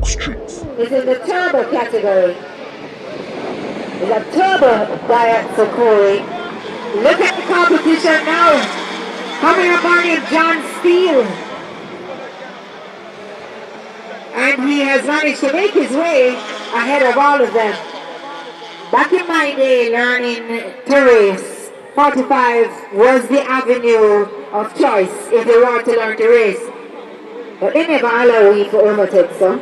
is in the turbo category. It's a turbo diet Sakuri. Look at the competition now. Coming up on him, John Steele. And he has managed to make his way ahead of all of them. Back in my day, learning to race, 45 was the avenue of choice if you want to learn to race. But they never allow you to overtake, so.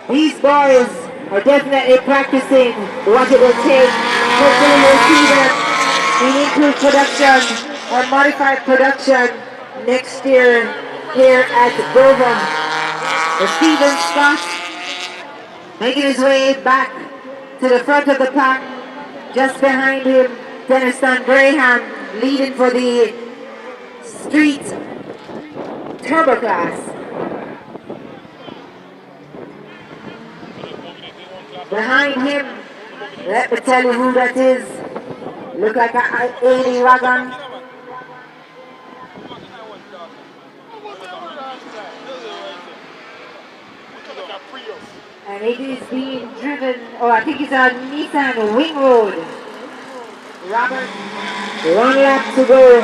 These boys are definitely practicing what it will take. Hopefully you'll see them in improved production or modified production next year here at Dover. Stephen Scott making his way back to the front of the pack. Just behind him, Denniston Graham leading for the street turbo class. Behind him, let me tell you who that is. Look like an 80 wagon. And it is being driven, oh, I think it's a Nissan Wing Road. Robert, 1 lap to go.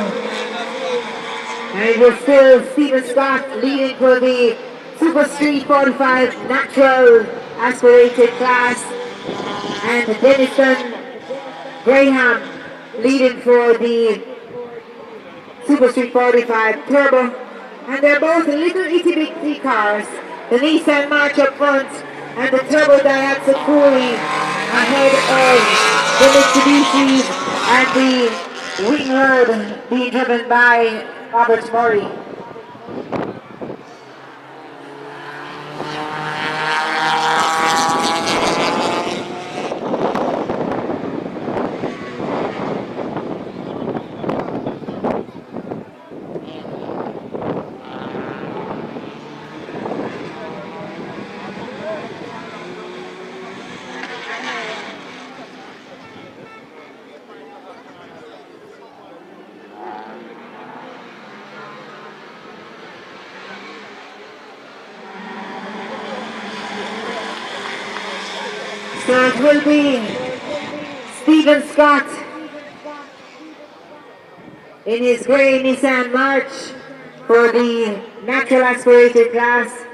And it is still Stephen Scott leading for the Super Street 45 Natural Aspirated class. And Denniston Graham leading for the Super Street 45 Turbo. And they're both little itty bitty cars. The Nissan March up front and the Turbo Daihatsu Cooley ahead of the Mitsubishi and the Wing Road being driven by Robert Murray. So it will be Stephen Scott in his grey Nissan March for the natural aspirated class.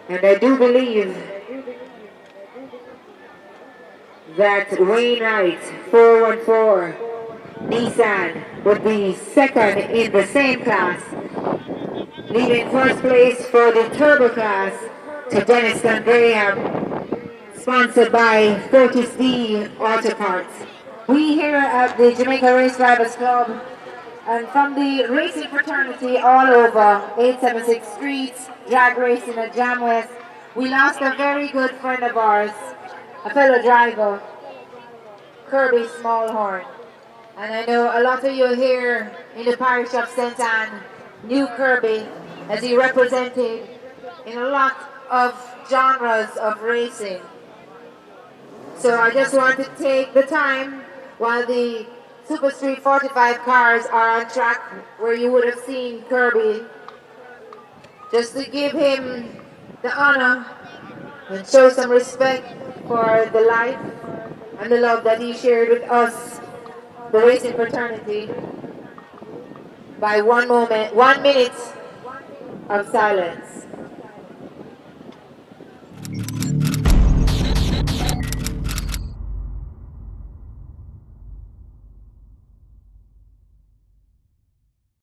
And I do believe that Wainwright 414 Nissan would be second in the same class, leaving first place for the turbo class to Denniston Graham, sponsored by Fortis D Auto Parts. We here at the Jamaica Race Drivers Club and from the racing fraternity all over 876 Streets, drag racing at Jam West, we lost a very good friend of ours, a fellow driver, Kirby Smallhorn. And I know a lot of you here in the parish of St. Anne knew Kirby as he represented in a lot of genres of racing. So I just want to take the time while the Super Street 45 cars are on track where you would have seen Kirby, just to give him the honor and show some respect for the life and the love that he shared with us, the racing fraternity, by 1 minute of silence.